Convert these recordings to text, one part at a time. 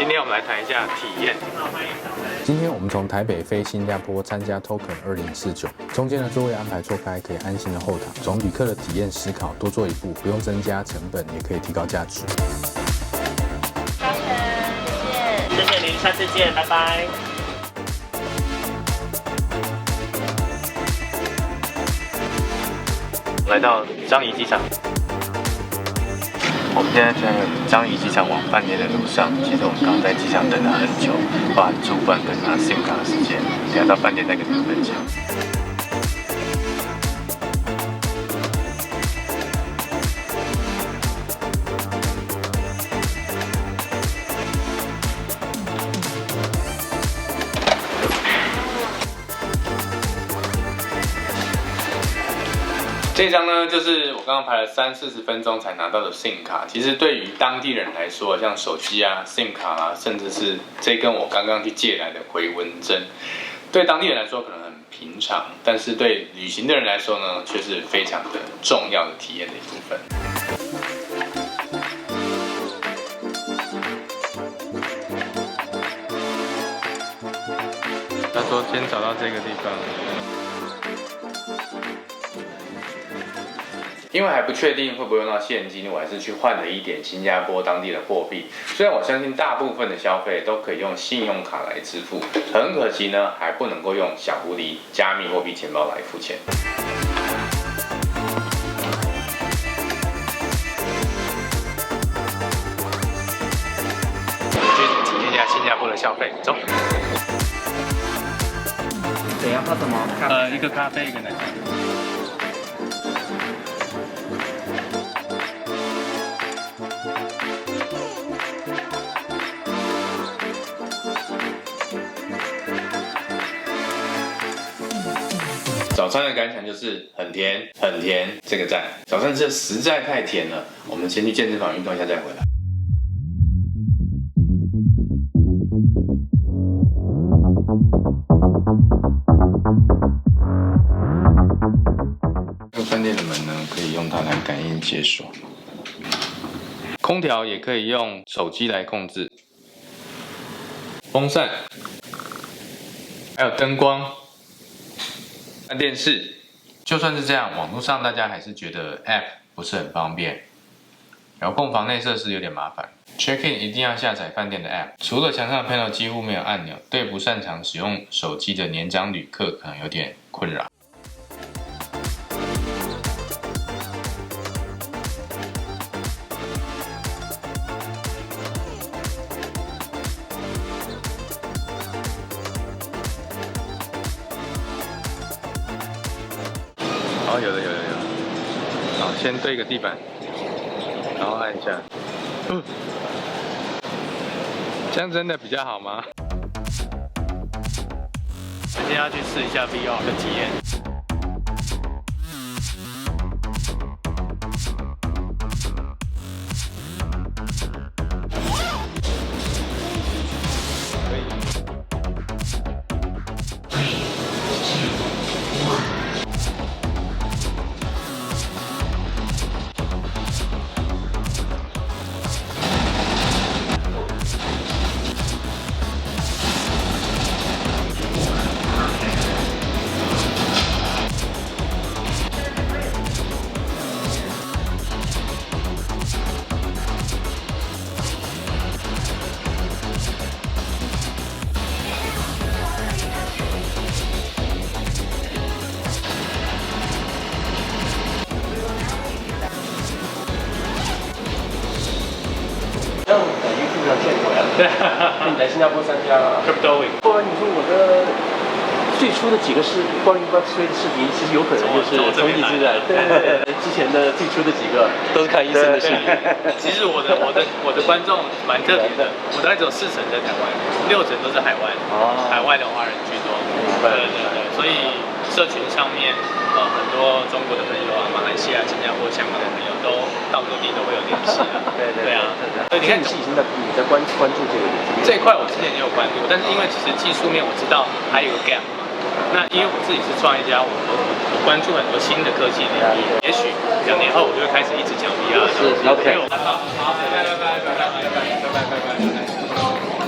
今天我们来谈一下体验。今天我们从台北飞新加坡参加 Token 2049，中间的座位安排错开，可以安心的候躺，从旅客的体验思考，多做一步，不用增加成本，也可以提高价值。嘉诚，谢谢您，下次见，拜拜。来到樟宜机场，我们现在在樟宜机场往饭店的路上。其实我们刚刚在机场等了很久，包含出关跟拿 SIM 卡的时间，等下到饭店再跟你们分享。这张呢，就是我刚刚排了30-40分钟才拿到的 SIM 卡。其实对于当地人来说，像手机啊、SIM 卡啊，甚至是这根我刚刚去借来的回纹针，对当地人来说可能很平常，但是对旅行的人来说呢，却是非常的重要的体验的一部分。他说先找到这个地方。因为还不确定会不会用到现金，我还是去换了一点新加坡当地的货币。虽然我相信大部分的消费都可以用信用卡来支付，很可惜呢，还不能够用小狐狸加密货币钱包来付钱。去体验一下新加坡的消费，走。怎样喝什么？一个咖啡，一个奶茶。早餐的感想就是很甜，很甜，这个赞。早餐这实在太甜了，我们先去健身房运动一下再回来。这个饭店的门呢，可以用它来感应解锁。空调也可以用手机来控制。风扇，还有灯光。看电视，就算是这样，网络上大家还是觉得 App 不是很方便，遥控房内设施有点麻烦。Check in 一定要下载饭店的 App， 除了墙上的 panel 几乎没有按钮，对不擅长使用手机的年长旅客可能有点困扰。哦，有了。好，先对个地板，然后按一下。这样真的比较好吗？今天要去试一下 VR 的体验。让YouTube 上见过呀。对，你来新加坡参加 Crypto Week。不然你说我的最初的几个关于 Web3 的视频，其实有可能就是从你之来。对，之前的最初的几个都是看医生的视频。其实我的观众蛮特别的，我大概只有40%在台湾，60%都是海外，海外的华人居多。对，所以社群上面很多中国的朋友啊，马来西亚、新加坡、香港的朋友都到各地都会有联系啊。对啊，所以你看你在关注这一块，我之前也有关注，但是因为其实技术面我知道还有个 gap。那因为我自己是创业家，我关注很多新的科技领域，也许2年后我就会开始一直讲 VR。是 OK。好，拜拜。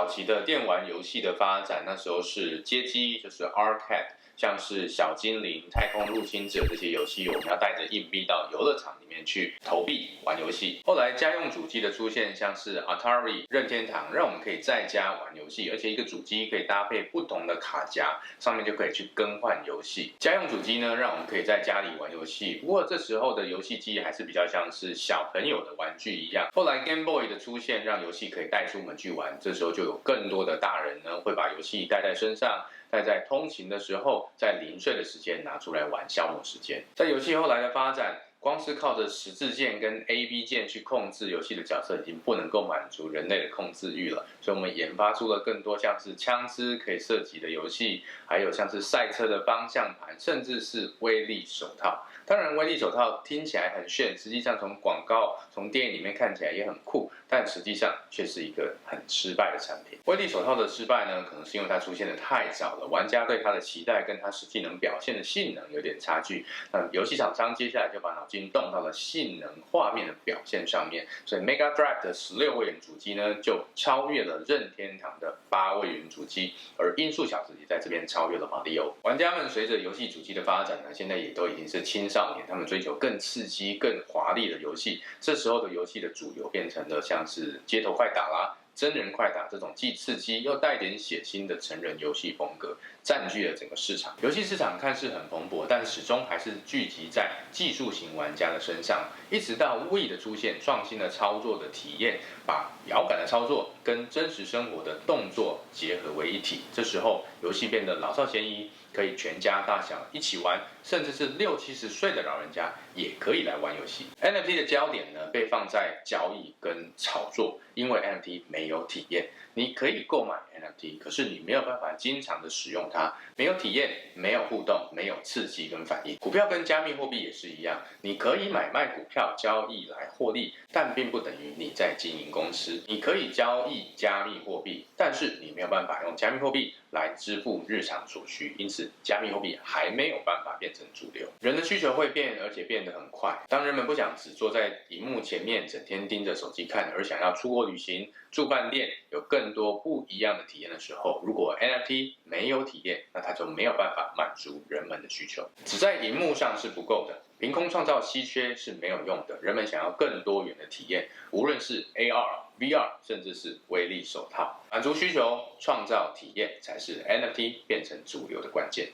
早期的电玩游戏的发展，那时候是街机，就是 arcade。像是小精灵、太空入侵者这些游戏，我们要带着硬币到游乐场里面去投币玩游戏。后来家用主机的出现，像是 Atari、任天堂，让我们可以在家玩游戏，而且一个主机可以搭配不同的卡夹，上面就可以去更换游戏。家用主机呢，让我们可以在家里玩游戏，不过这时候的游戏机还是比较像是小朋友的玩具一样。后来 Game Boy 的出现，让游戏可以带出门去玩，这时候就有更多的大人呢，会把游戏带在身上。在通勤的时候，在零碎的时间拿出来玩，消磨时间。在游戏后来的发展，光是靠着十字键跟 A、B 键去控制游戏的角色，已经不能够满足人类的控制欲了。所以我们研发出了更多像是枪支可以射击的游戏，还有像是赛车的方向盘，甚至是威力手套。当然，威力手套听起来很炫，实际上从广告、从电影里面看起来也很酷，但实际上却是一个很失败的产品。威力手套的失败呢，可能是因为它出现的太早了，玩家对它的期待跟它实际能表现的性能有点差距。那游戏厂商接下来就把脑筋动到了性能、画面的表现上面，所以 Mega Drive 的16位元主机呢，就超越了任天堂的8位元主机，而音速小子也在这边超越了马里奥。玩家们随着游戏主机的发展呢，现在也都已经是青少年，他们追求更刺激、更华丽的游戏。这时候的游戏的主流变成了像是街头快打啦、真人快打这种既刺激又带点血腥的成人游戏风格，占据了整个市场。游戏市场看似很蓬勃，但始终还是聚集在技术型玩家的身上。一直到 Wii 的出现，创新的操作的体验，把摇杆的操作跟真实生活的动作结合为一体。这时候，游戏变得老少咸宜，可以全家大小一起玩，甚至是60、70岁的老人家也可以来玩游戏。NFT 的焦点呢，被放在交易跟炒作，因为 NFT 没有体验。你可以购买 NFT， 可是你没有办法经常的使用它，没有体验，没有互动，没有刺激跟反应。股票跟加密货币也是一样，你可以买卖股票交易来获利，但并不等于你在经营公司。你可以交易加密货币，但是你没有办法用加密货币来支付日常所需，因此加密货币还没有办法变成主流。人的需求会变，而且变得很快。当人们不想只坐在荧幕前面，整天盯着手机看，而想要出国旅行、住饭店，有更多不一样的体验的时候，如果 NFT 没有体验，那它就没有办法满足人们的需求。只在荧幕上是不够的，凭空创造稀缺是没有用的。人们想要更多元的体验，无论是 AR、VR， 甚至是威力手套，满足需求、创造体验才是 NFT 变成主流的关键。